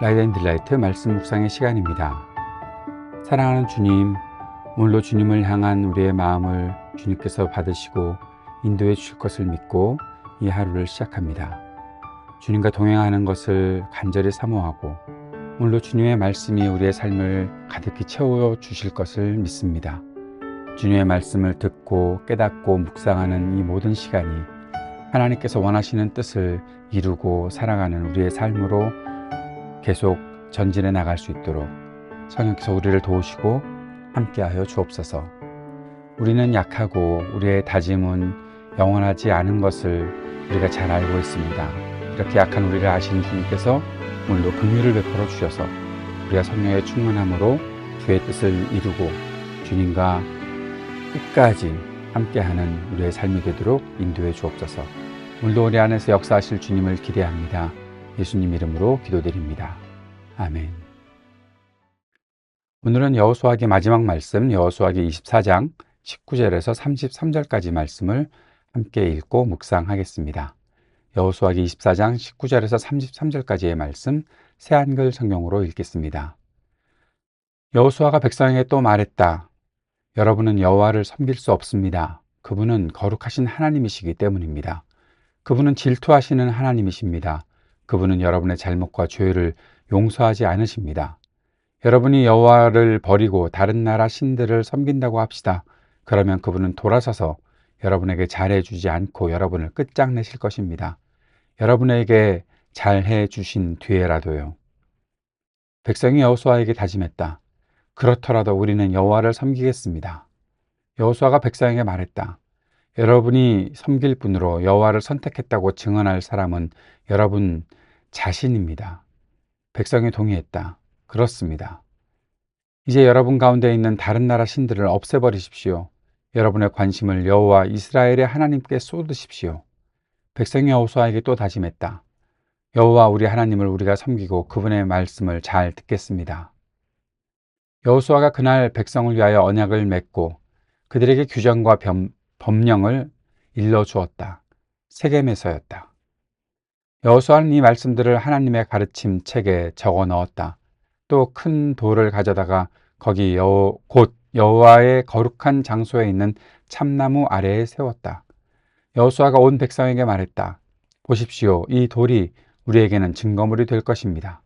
라이트 앤 딜라이트 말씀 묵상의 시간입니다. 사랑하는 주님, 오늘도 주님을 향한 우리의 마음을 주님께서 받으시고 인도해 주실 것을 믿고 이 하루를 시작합니다. 주님과 동행하는 것을 간절히 사모하고 오늘도 주님의 말씀이 우리의 삶을 가득히 채워 주실 것을 믿습니다. 주님의 말씀을 듣고 깨닫고 묵상하는 이 모든 시간이 하나님께서 원하시는 뜻을 이루고 살아가는 우리의 삶으로 계속 전진해 나갈 수 있도록 성령께서 우리를 도우시고 함께하여 주옵소서. 우리는 약하고 우리의 다짐은 영원하지 않은 것을 우리가 잘 알고 있습니다. 이렇게 약한 우리를 아시는 주님께서 오늘도 긍휼을 베풀어 주셔서 우리가 성령의 충만함으로 주의 뜻을 이루고 주님과 끝까지 함께하는 우리의 삶이 되도록 인도해 주옵소서. 오늘도 우리 안에서 역사하실 주님을 기대합니다. 예수님 이름으로 기도드립니다. 아멘. 오늘은 여호수아기 마지막 말씀 여호수아기 24장 19절에서 33절까지 말씀을 함께 읽고 묵상하겠습니다. 여호수아기 24장 19절에서 33절까지의 말씀 새한글 성경으로 읽겠습니다. 여호수아가 백성에게 또 말했다. 여러분은 여호와를 섬길 수 없습니다. 그분은 거룩하신 하나님이시기 때문입니다. 그분은 질투하시는 하나님이십니다. 그분은 여러분의 잘못과 죄를 용서하지 않으십니다. 여러분이 여호와를 버리고 다른 나라 신들을 섬긴다고 합시다. 그러면 그분은 돌아서서 여러분에게 잘해주지 않고 여러분을 끝장내실 것입니다. 여러분에게 잘해주신 뒤에라도요. 백성이 여호수아에게 다짐했다. 그렇더라도 우리는 여호와를 섬기겠습니다. 여호수아가 백성에게 말했다. 여러분이 섬길 분으로 여호와를 선택했다고 증언할 사람은 여러분 자신입니다. 백성이 동의했다. 그렇습니다. 이제 여러분 가운데 있는 다른 나라 신들을 없애버리십시오. 여러분의 관심을 여호와 이스라엘의 하나님께 쏟으십시오. 백성이 여호수아에게 또 다짐했다. 여호와 우리 하나님을 우리가 섬기고 그분의 말씀을 잘 듣겠습니다. 여호수아가 그날 백성을 위하여 언약을 맺고 그들에게 규정과 법령을 일러주었다. 세겜에서였다. 여호수아는 이 말씀들을 하나님의 가르침 책에 적어 넣었다. 또 큰 돌을 가져다가 거기 곧 여호와의 거룩한 장소에 있는 참나무 아래에 세웠다. 여호수아가 온 백성에게 말했다. 보십시오. 이 돌이 우리에게는 증거물이 될 것입니다.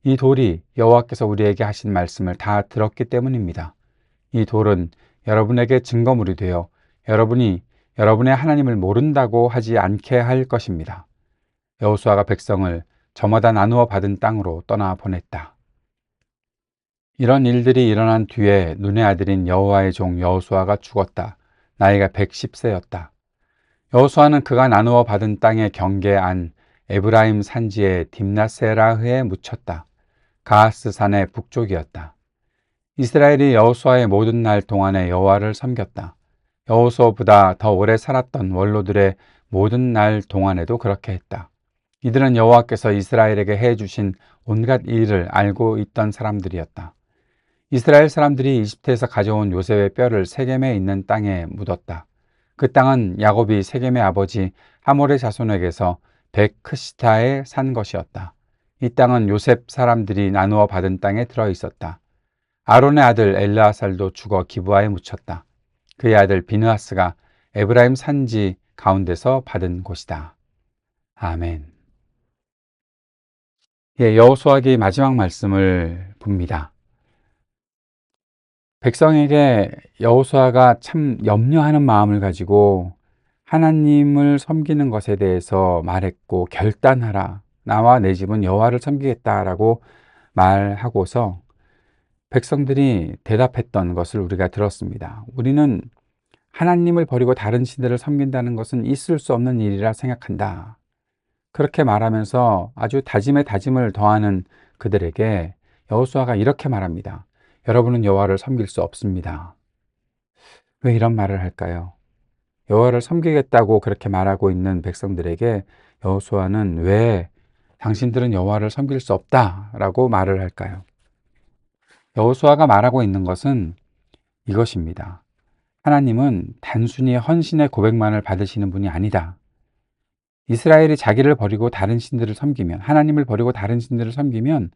이 돌이 여호와께서 우리에게 하신 말씀을 다 들었기 때문입니다. 이 돌은 여러분에게 증거물이 되어 여러분이 여러분의 하나님을 모른다고 하지 않게 할 것입니다. 여호수아가 백성을 저마다 나누어 받은 땅으로 떠나 보냈다. 이런 일들이 일어난 뒤에 눈의 아들인 여호와의 종 여호수아가 죽었다. 나이가 110세였다. 여호수아는 그가 나누어 받은 땅의 경계 안 에브라임 산지의 딥나세라흐에 묻혔다. 가하스 산의 북쪽이었다. 이스라엘이 여호수아의 모든 날 동안에 여호와를 섬겼다. 여호수아보다 더 오래 살았던 원로들의 모든 날 동안에도 그렇게 했다. 이들은 여호와께서 이스라엘에게 해주신 온갖 일을 알고 있던 사람들이었다. 이스라엘 사람들이 이집트에서 가져온 요셉의 뼈를 세겜에 있는 땅에 묻었다. 그 땅은 야곱이 세겜의 아버지 하몰의 자손에게서 베크시타에 산 것이었다. 이 땅은 요셉 사람들이 나누어 받은 땅에 들어 있었다. 아론의 아들 엘르아살도 죽어 기브아에 묻혔다. 그의 아들 비느하스가 에브라임 산지 가운데서 받은 곳이다. 아멘. 여호수아기 마지막 말씀을 봅니다. 백성에게 여호수아가 참 염려하는 마음을 가지고 하나님을 섬기는 것에 대해서 말했고 결단하라. 나와 내 집은 여호와를 섬기겠다라고 말하고서 백성들이 대답했던 것을 우리가 들었습니다. 우리는 하나님을 버리고 다른 신들을 섬긴다는 것은 있을 수 없는 일이라 생각한다. 그렇게 말하면서 아주 다짐에 다짐을 더하는 그들에게 여호수아가 이렇게 말합니다. 여러분은 여호와를 섬길 수 없습니다. 왜 이런 말을 할까요? 여호와를 섬기겠다고 그렇게 말하고 있는 백성들에게 여호수아는 왜 당신들은 여호와를 섬길 수 없다라고 말을 할까요? 여호수아가 말하고 있는 것은 이것입니다. 하나님은 단순히 헌신의 고백만을 받으시는 분이 아니다. 이스라엘이 자기를 버리고 다른 신들을 섬기면, 하나님을 버리고 다른 신들을 섬기면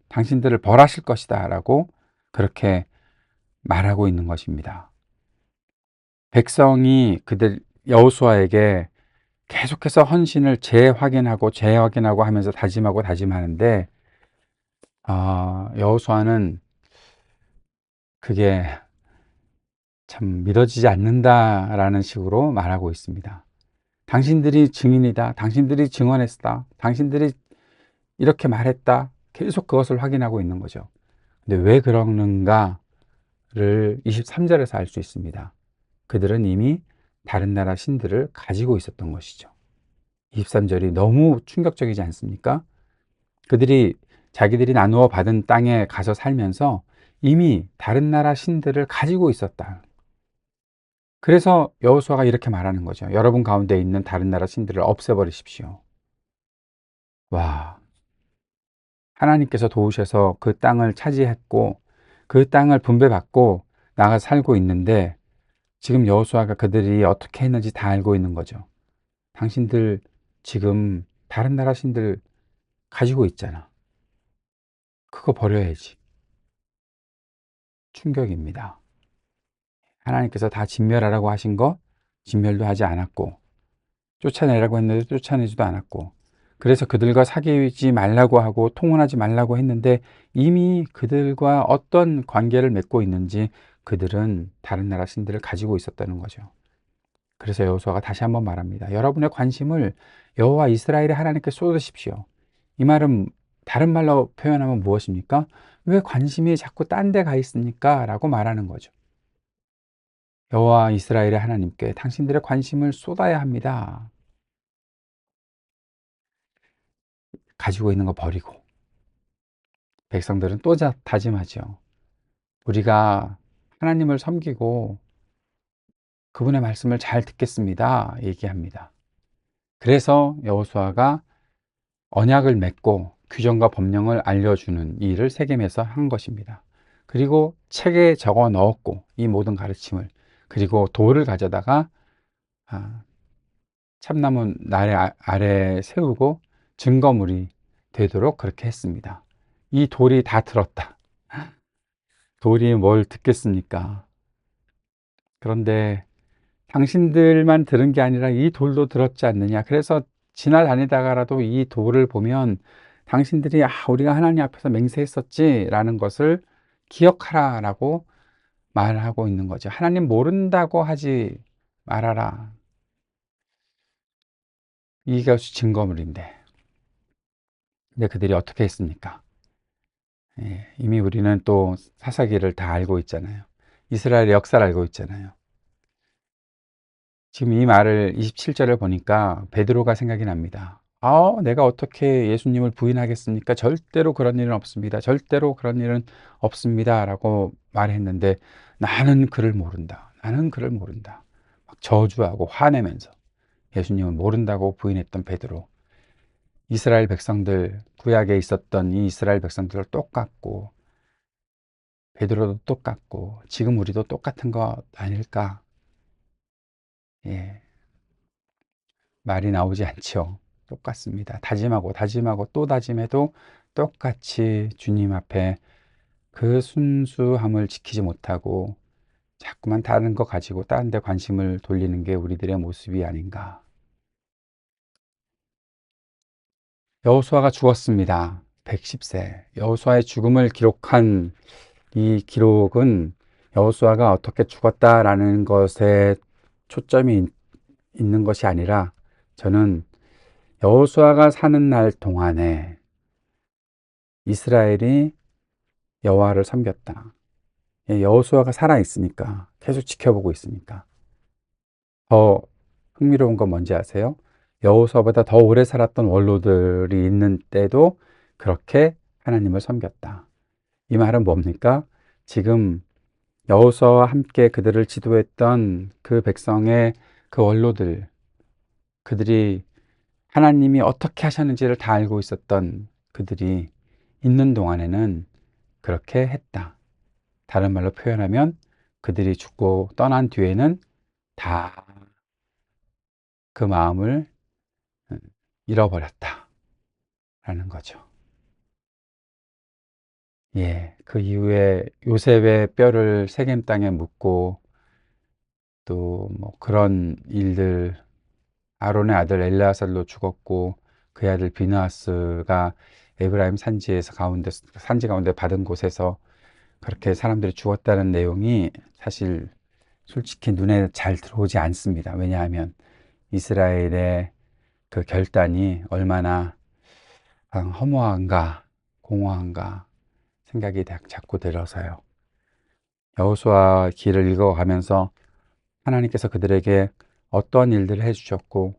당신들을 벌하실 것이다 라고 그렇게 말하고 있는 것입니다. 백성이 여호수아에게 계속해서 헌신을 재확인하고 하면서 다짐하는데, 여호수아는 그게 참 믿어지지 않는다라는 식으로 말하고 있습니다. 당신들이 증인이다. 당신들이 증언했다. 당신들이 이렇게 말했다. 계속 그것을 확인하고 있는 거죠. 근데 왜 그러는가를 23절에서 알 수 있습니다. 그들은 이미 다른 나라 신들을 가지고 있었던 것이죠. 23절이 너무 충격적이지 않습니까? 자기들이 나누어 받은 땅에 가서 살면서 이미 다른 나라 신들을 가지고 있었다. 그래서 여호수아가 이렇게 말하는 거죠. 여러분 가운데 있는 다른 나라 신들을 없애버리십시오. 와, 하나님께서 도우셔서 그 땅을 차지했고 그 땅을 분배받고 나가 살고 있는데, 지금 여호수아가 그들이 어떻게 했는지 다 알고 있는 거죠. 당신들 지금 다른 나라 신들 가지고 있잖아. 그거 버려야지. 충격입니다. 하나님께서 다 진멸하라고 하신 거 진멸도 하지 않았고, 쫓아내라고 했는데 쫓아내지도 않았고, 그래서 그들과 사귀지 말라고 하고 통혼하지 말라고 했는데 이미 그들과 어떤 관계를 맺고 있는지 그들은 다른 나라 신들을 가지고 있었다는 거죠. 그래서 여호수아가 다시 한번 말합니다. 여러분의 관심을 여호와 이스라엘의 하나님께 쏟으십시오. 이 말은 다른 말로 표현하면 무엇입니까? 왜 관심이 자꾸 딴 데 가 있습니까? 라고 말하는 거죠. 여호와 이스라엘의 하나님께 당신들의 관심을 쏟아야 합니다. 가지고 있는 거 버리고. 백성들은 또 다짐하죠. 우리가 하나님을 섬기고 그분의 말씀을 잘 듣겠습니다. 얘기합니다. 그래서 여호수아가 언약을 맺고 규정과 법령을 알려주는 일을 세겜에서 한 것입니다. 그리고 책에 적어 넣었고 이 모든 가르침을, 그리고 돌을 가져다가 참나무 아래 세우고 증거물이 되도록 그렇게 했습니다. 이 돌이 다 들었다. 돌이 뭘 듣겠습니까? 그런데 당신들만 들은 게 아니라 이 돌도 들었지 않느냐. 그래서 지나다니다가라도 이 돌을 보면 당신들이 우리가 하나님 앞에서 맹세했었지 라는 것을 기억하라라고 말하고 있는 거죠. 하나님 모른다고 하지 말아라. 이것이 증거물인데. 근데 그들이 어떻게 했습니까? 이미 우리는 또 사사기를 다 알고 있잖아요. 이스라엘의 역사를 알고 있잖아요. 지금 이 말을 27절을 보니까 베드로가 생각이 납니다. 내가 어떻게 예수님을 부인하겠습니까? 절대로 그런 일은 없습니다. 절대로 그런 일은 없습니다. 라고 말했는데 나는 그를 모른다. 나는 그를 모른다. 막 저주하고 화내면서 예수님을 모른다고 부인했던 베드로. 이스라엘 백성들, 구약에 있었던 이 이스라엘 백성들 똑같고 베드로도 똑같고 지금 우리도 똑같은 거 아닐까? 예, 말이 나오지 않죠. 똑같습니다. 다짐하고 또 다짐해도 똑같이 주님 앞에 그 순수함을 지키지 못하고 자꾸만 다른 거 가지고 다른 데 관심을 돌리는 게 우리들의 모습이 아닌가. 여호수아가 죽었습니다. 110세. 여호수아의 죽음을 기록한 이 기록은 여호수아가 어떻게 죽었다라는 것에 초점이 있는 것이 아니라, 저는 여호수아가 사는 날 동안에 이스라엘이 여호와를 섬겼다. 여호수아가 살아 있으니까, 계속 지켜보고 있으니까. 더 흥미로운 건 뭔지 아세요? 여호수아보다 더 오래 살았던 원로들이 있는 때도 그렇게 하나님을 섬겼다. 이 말은 뭡니까? 지금 여호수아와 함께 그들을 지도했던 그 백성의 그 원로들, 그들이 하나님이 어떻게 하셨는지를 다 알고 있었던 그들이 있는 동안에는 그렇게 했다. 다른 말로 표현하면 그들이 죽고 떠난 뒤에는 다 그 마음을 잃어버렸다 라는 거죠. 예, 그 이후에 요셉의 뼈를 세겜 땅에 묻고 또 뭐 그런 일들, 아론의 아들 엘르아살도 죽었고 그의 아들 비느하스가 에브라임 산지 가운데 받은 곳에서 그렇게 사람들이 죽었다는 내용이 사실 솔직히 눈에 잘 들어오지 않습니다. 왜냐하면 이스라엘의 그 결단이 얼마나 허무한가, 공허한가 생각이 자꾸 들어서요. 여호수아 기를 읽어가면서 하나님께서 그들에게 어떤 일들을 해주셨고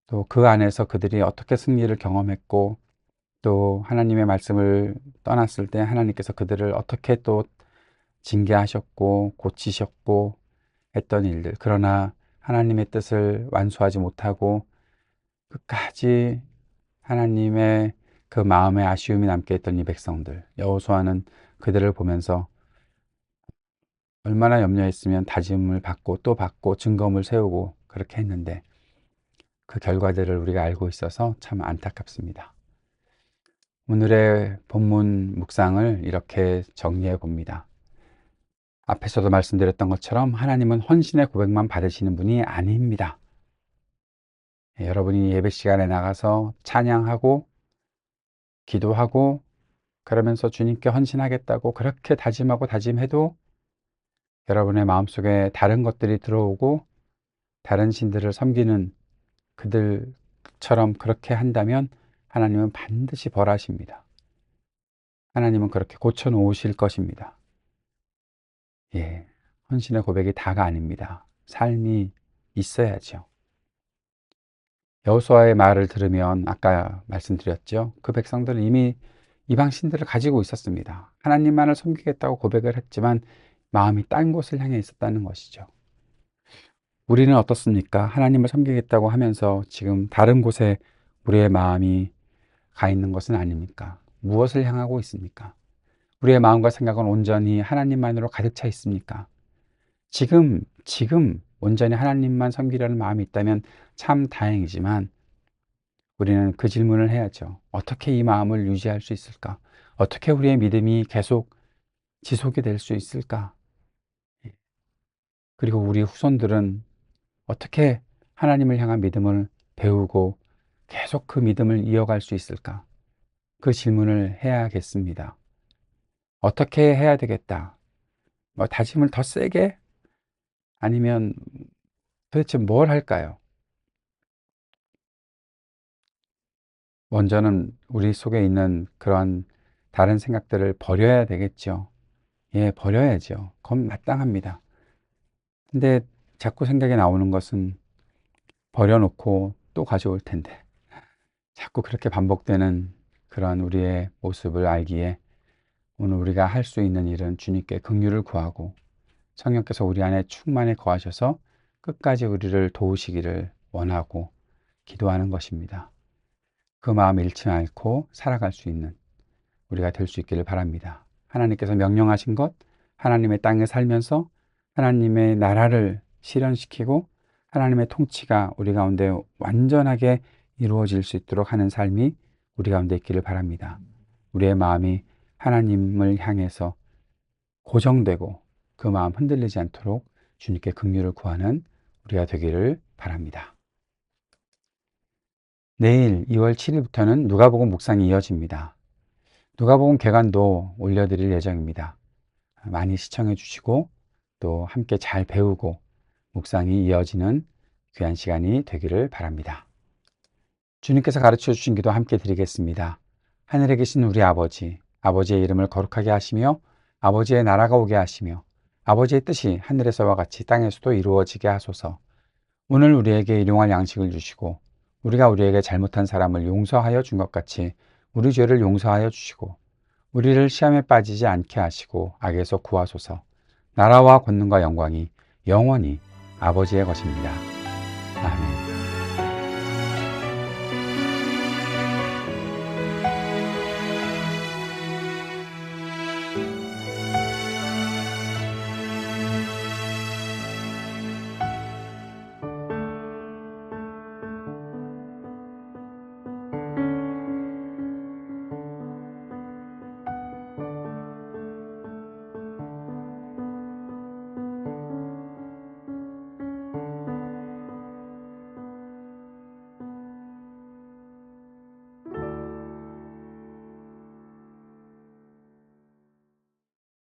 또 그 안에서 그들이 어떻게 승리를 경험했고 또 하나님의 말씀을 떠났을 때 하나님께서 그들을 어떻게 또 징계하셨고 고치셨고 했던 일들, 그러나 하나님의 뜻을 완수하지 못하고 끝까지 하나님의 그 마음에 아쉬움이 남게 했던 이 백성들, 여호수아는 그들을 보면서 얼마나 염려했으면 다짐을 받고 또 받고 증거물 세우고 그렇게 했는데 그 결과들을 우리가 알고 있어서 참 안타깝습니다. 오늘의 본문 묵상을 이렇게 정리해 봅니다. 앞에서도 말씀드렸던 것처럼 하나님은 헌신의 고백만 받으시는 분이 아닙니다. 여러분이 예배 시간에 나가서 찬양하고 기도하고 그러면서 주님께 헌신하겠다고 그렇게 다짐하고 다짐해도 여러분의 마음속에 다른 것들이 들어오고 다른 신들을 섬기는 그들처럼 그렇게 한다면 하나님은 반드시 벌하십니다. 하나님은 그렇게 고쳐 놓으실 것입니다. 예, 헌신의 고백이 다가 아닙니다. 삶이 있어야죠. 여호수아의 말을 들으면 아까 말씀드렸죠. 그 백성들은 이미 이방 신들을 가지고 있었습니다. 하나님만을 섬기겠다고 고백을 했지만 마음이 딴 곳을 향해 있었다는 것이죠. 우리는 어떻습니까? 하나님을 섬기겠다고 하면서 지금 다른 곳에 우리의 마음이 가 있는 것은 아닙니까? 무엇을 향하고 있습니까? 우리의 마음과 생각은 온전히 하나님만으로 가득 차 있습니까? 지금 온전히 하나님만 섬기려는 마음이 있다면 참 다행이지만 우리는 그 질문을 해야죠. 어떻게 이 마음을 유지할 수 있을까? 어떻게 우리의 믿음이 계속 지속이 될 수 있을까? 그리고 우리 후손들은 어떻게 하나님을 향한 믿음을 배우고 계속 그 믿음을 이어갈 수 있을까? 그 질문을 해야겠습니다. 어떻게 해야 되겠다? 뭐 다짐을 더 세게? 아니면 도대체 뭘 할까요? 먼저는 우리 속에 있는 그런 다른 생각들을 버려야 되겠죠. 예, 버려야죠. 그건 마땅합니다. 근데 자꾸 생각이 나오는 것은 버려놓고 또 가져올 텐데 자꾸 그렇게 반복되는 그런 우리의 모습을 알기에 오늘 우리가 할 수 있는 일은 주님께 긍휼을 구하고 성령께서 우리 안에 충만히 거하셔서 끝까지 우리를 도우시기를 원하고 기도하는 것입니다. 그 마음 잃지 않고 살아갈 수 있는 우리가 될 수 있기를 바랍니다. 하나님께서 명령하신 것, 하나님의 땅에 살면서 하나님의 나라를 실현시키고 하나님의 통치가 우리 가운데 완전하게 이루어질 수 있도록 하는 삶이 우리 가운데 있기를 바랍니다. 우리의 마음이 하나님을 향해서 고정되고 그 마음 흔들리지 않도록 주님께 긍휼을 구하는 우리가 되기를 바랍니다. 내일 2월 7일부터는 누가복음 묵상이 이어집니다. 누가복음 개관도 올려드릴 예정입니다. 많이 시청해 주시고 또 함께 잘 배우고 묵상이 이어지는 귀한 시간이 되기를 바랍니다. 주님께서 가르쳐 주신 기도 함께 드리겠습니다. 하늘에 계신 우리 아버지, 아버지의 이름을 거룩하게 하시며 아버지의 나라가 오게 하시며 아버지의 뜻이 하늘에서와 같이 땅에서도 이루어지게 하소서. 오늘 우리에게 일용할 양식을 주시고 우리가 우리에게 잘못한 사람을 용서하여 준 것 같이 우리 죄를 용서하여 주시고 우리를 시험에 빠지지 않게 하시고 악에서 구하소서. 나라와 권능과 영광이 영원히 아버지의 것입니다. 아멘.